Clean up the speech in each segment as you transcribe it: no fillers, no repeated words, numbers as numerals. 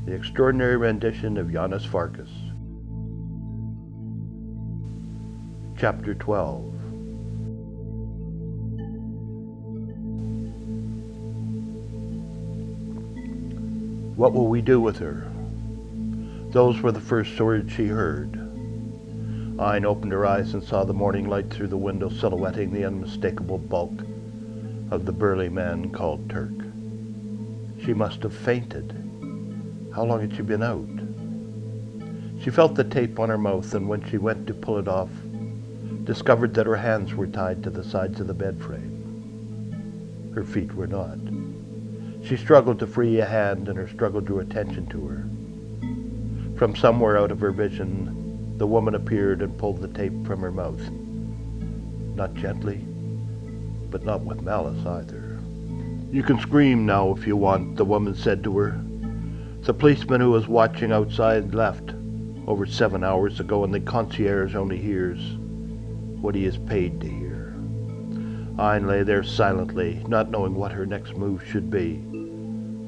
The extraordinary rendition of Janos Farkas. Chapter 12. What will we do with her? Those were the first words she heard. Ayn opened her eyes and saw the morning light through the window silhouetting the unmistakable bulk of the burly man called Turk. She must have fainted. How long had she been out? She felt the tape on her mouth, and when she went to pull it off, discovered that her hands were tied to the sides of the bed frame. Her feet were not. She struggled to free a hand, and her struggle drew attention to her. From somewhere out of her vision, the woman appeared and pulled the tape from her mouth. Not gently, but not with malice either. "You can scream now if you want," the woman said to her. "The policeman who was watching outside left over 7 hours ago, and the concierge only hears what he is paid to hear." Ayn lay there silently, not knowing what her next move should be,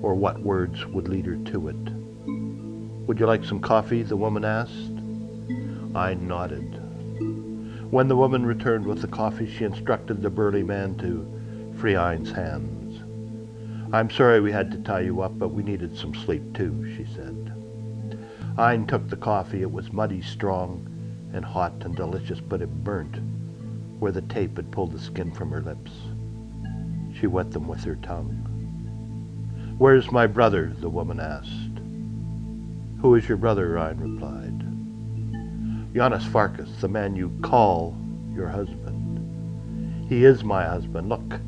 or what words would lead her to it. "Would you like some coffee?" the woman asked. Ayn nodded. When the woman returned with the coffee, she instructed the burly man to free Ayn's hands. "I'm sorry we had to tie you up, but we needed some sleep too," she said. Ayn took the coffee. It was muddy, strong, and hot and delicious, but it burnt where the tape had pulled the skin from her lips. She wet them with her tongue. "Where's my brother?" the woman asked. "Who is your brother?" Ayn replied. "Janos Farkas, the man you call your husband." "He is my husband. Look,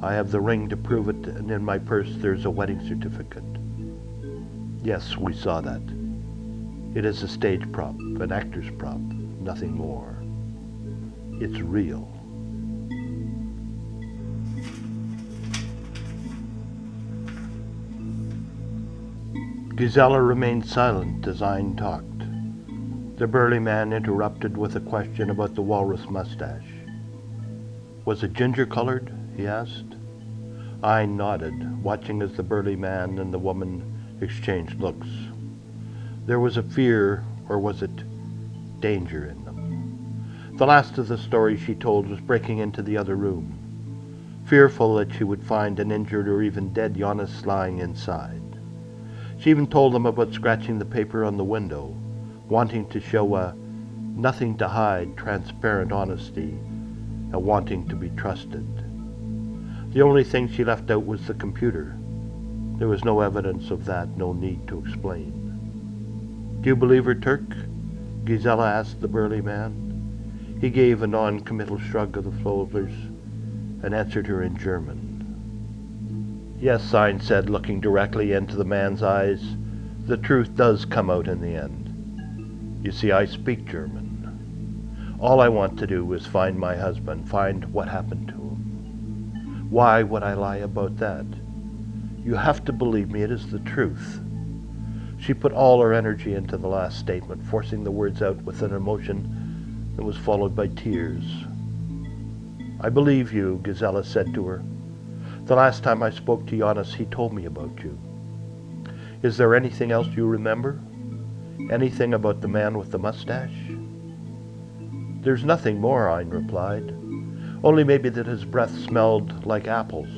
I have the ring to prove it, and in my purse there's a wedding certificate." "Yes, we saw that. It is a stage prop, an actor's prop, nothing more. It's real." Gisela remained silent as Ayn talked. The burly man interrupted with a question about the walrus mustache. "Was it ginger-colored?" he asked. Ayn nodded, watching as the burly man and the woman exchanged looks. There was a fear, or was it danger, in them. The last of the story she told was breaking into the other room, fearful that she would find an injured or even dead Janos lying inside. She even told them about scratching the paper on the window, wanting to show a nothing-to-hide, transparent honesty, a wanting to be trusted. The only thing she left out was the computer. There was no evidence of that, no need to explain. "Do you believe her, Turk?" Gisela asked the burly man. He gave a non-committal shrug of the shoulders and answered her in German. "Yes," Ayn said, looking directly into the man's eyes. "The truth does come out in the end. You see, I speak German. All I want to do is find my husband, find what happened to him. Why would I lie about that? You have to believe me, it is the truth." She put all her energy into the last statement, forcing the words out with an emotion that was followed by tears. "I believe you," Gisela said to her. "The last time I spoke to Janos, he told me about you. Is there anything else you remember? Anything about the man with the mustache?" "There's nothing more," Ayn replied. "Only maybe that his breath smelled like apples."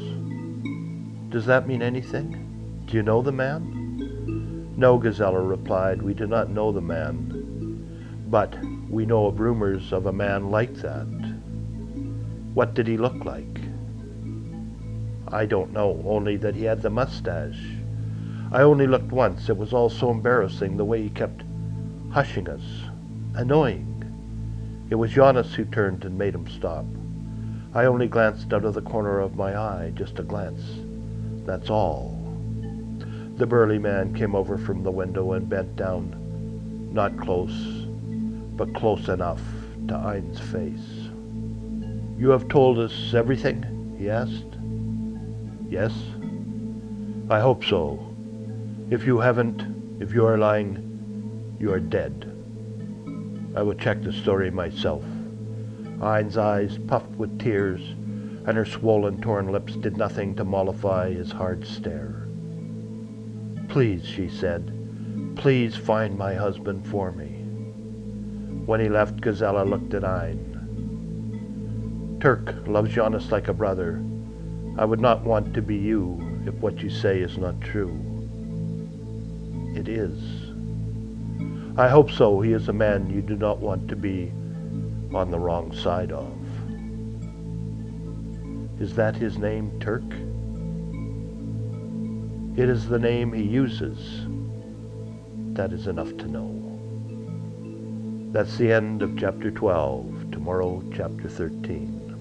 "Does that mean anything? Do you know the man?" "No," Gisela replied, "we do not know the man. But we know of rumors of a man like that." "What did he look like?" "I don't know, only that he had the mustache. I only looked once. It was all so embarrassing, the way he kept hushing us. Annoying. It was Janos who turned and made him stop. I only glanced out of the corner of my eye, just a glance. That's all." The burly man came over from the window and bent down, not close, but close enough to Ayn's face. "You have told us everything?" he asked. "Yes." "I hope so. If you haven't, if you are lying, you are dead. I will check the story myself." Ayn's eyes puffed with tears, and her swollen, torn lips did nothing to mollify his hard stare. "Please," she said, "please find my husband for me." When he left, Gazella looked at Ein. "Turk loves Janos like a brother. I would not want to be you if what you say is not true." "It is." "I hope so. He is a man you do not want to be on the wrong side of." "Is that his name, Turk?" "It is the name he uses. That is enough to know." That's the end of chapter 12. Tomorrow, chapter 13.